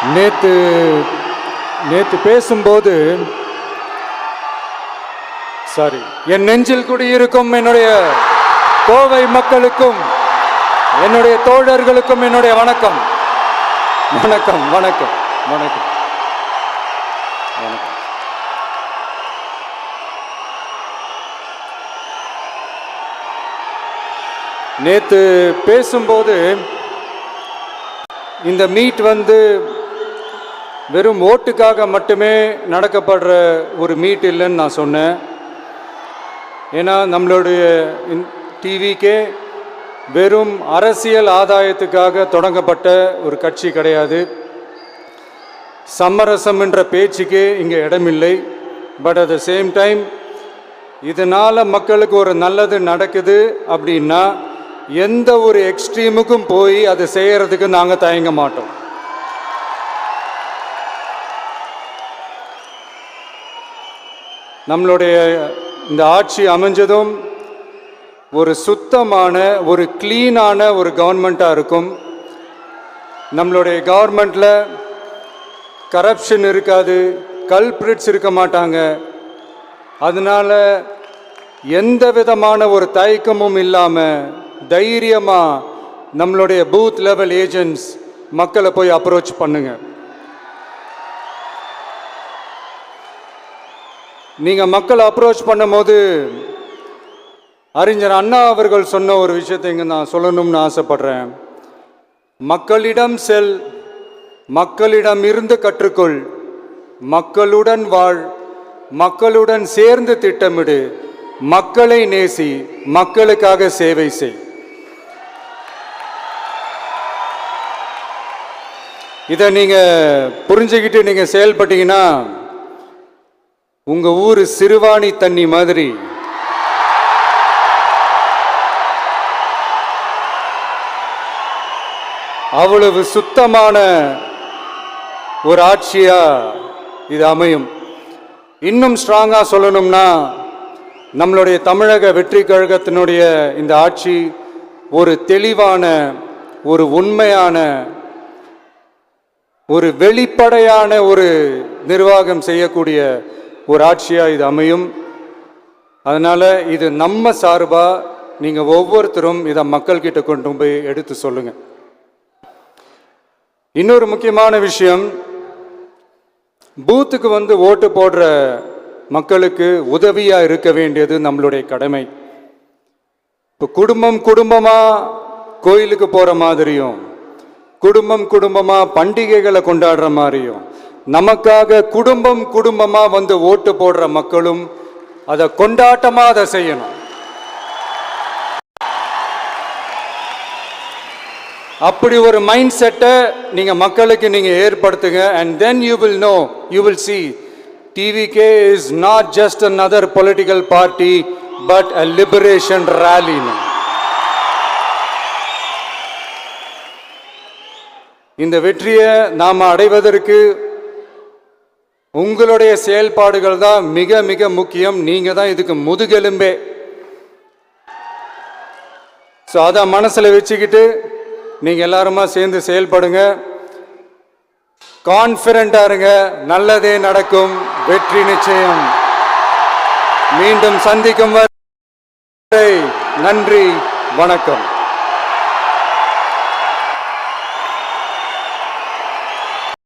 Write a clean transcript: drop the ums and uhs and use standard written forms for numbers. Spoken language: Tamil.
நேத்து பேசும்போது என் நெஞ்சில் குடியிருக்கும் என்னுடைய கோவை மக்களுக்கும் என்னுடைய தோழர்களுக்கும் என்னுடைய வணக்கம் வணக்கம் வணக்கம் வணக்கம் வணக்கம். நேத்து பேசும்போது இந்த மீட் வெறும் ஓட்டுக்காக மட்டுமே நடக்கப்படுற ஒரு மீட் இல்லைன்னு நான் சொன்னேன். ஏன்னா நம்மளுடைய டிவிக்கே வெறும் அரசியல் ஆதாயத்துக்காக தொடங்கப்பட்ட ஒரு கட்சி கிடையாது. சமரசம் என்ற பேச்சுக்கே இங்கே இடமில்லை. But at the same time இதனால் மக்களுக்கு ஒரு நல்லது நடக்குது அப்படின்னா எந்த ஒரு எக்ஸ்ட்ரீமுக்கும் போய் அதை செய்கிறதுக்கு நாங்கள் தயங்க மாட்டோம். நம்மளுடைய இந்த ஆட்சி அமைஞ்சதும் ஒரு சுத்தமான ஒரு க்ளீனான ஒரு கவர்மெண்ட்டாக இருக்கும். நம்மளுடைய கவர்மெண்ட்டில் கரப்ஷன் இருக்காது, கல்பிரிட்ஸ் இருக்க மாட்டாங்க. அதனால் எந்த விதமான ஒரு தயக்கமும் இல்லாமல் தைரியமாக நம்மளுடைய பூத் லெவல் ஏஜென்ட்ஸ் மக்களை போய் அப்ரோச் பண்ணுங்க. நீங்கள் மக்களை அப்ரோச் பண்ணும்போது அறிஞர் அண்ணா அவர்கள் சொன்ன ஒரு விஷயத்தை இங்கே நான் சொல்லணும்னு ஆசைப்படுறேன். மக்களிடம் செல், மக்களிடம் இருந்து கற்றுக்கொள், மக்களுடன் வாழ், மக்களுடன் சேர்ந்து திட்டமிடு, மக்களை நேசி, மக்களுக்காக சேவை செய். இதை நீங்கள் புரிஞ்சுக்கிட்டு நீங்கள் செயல்பட்டீங்கன்னா உங்கள் ஊர் சிறுவாணி தண்ணி மாதிரி அவ்வளவு சுத்தமான ஒரு ஆட்சியா இது அமையும். இன்னும் ஸ்ட்ராங்காக சொல்லணும்னா நம்மளுடைய தமிழக வெற்றி கழகத்தினுடைய இந்த ஆட்சி ஒரு தெளிவான, ஒரு உண்மையான, ஒரு வெளிப்படையான ஒரு நிர்வாகம் செய்யக்கூடிய ஒரு ஆட்சியாக இது அமையும். அதனால் இது நம்ம சார்பாக நீங்கள் ஒவ்வொருத்தரும் இதை மக்கள்கிட்ட கொண்டு போய் எடுத்து சொல்லுங்கள். இன்னொரு முக்கியமான விஷயம், பூத்துக்கு ஓட்டு போடுற மக்களுக்கு உதவியாக இருக்க வேண்டியது நம்மளுடைய கடமை. இப்போ குடும்பமாக கோயிலுக்கு போகிற மாதிரியும், குடும்பமாக பண்டிகைகளை கொண்டாடுற மாதிரியும், நமக்காக குடும்பமாக ஓட்டு போடுற மக்களும் அதை கொண்டாட்டமாக அதை செய்யணும். அப்படி ஒரு மைண்ட் செட்டை நீங்கள் மக்களுக்கு நீங்கள் ஏற்படுத்துங்க. And then you will know, you will see TVK is not just another political party but a liberation rally. இந்த வெற்றியை நாம் அடைவதற்கு உங்களுடைய செயல்பாடுகள் தான் மிக மிக முக்கியம். நீங்கள் தான் இதுக்கு முதுகெலும்பே. ஸோ அதை மனசில் வச்சுக்கிட்டு நீங்கள் எல்லாருமா சேர்ந்து செயல்படுங்க. கான்ஃபிடென்ட்டாக இருங்க, நல்லதே நடக்கும், வெற்றி நிச்சயம். மீண்டும் சந்திக்கும் வரை நன்றி, வணக்கம்.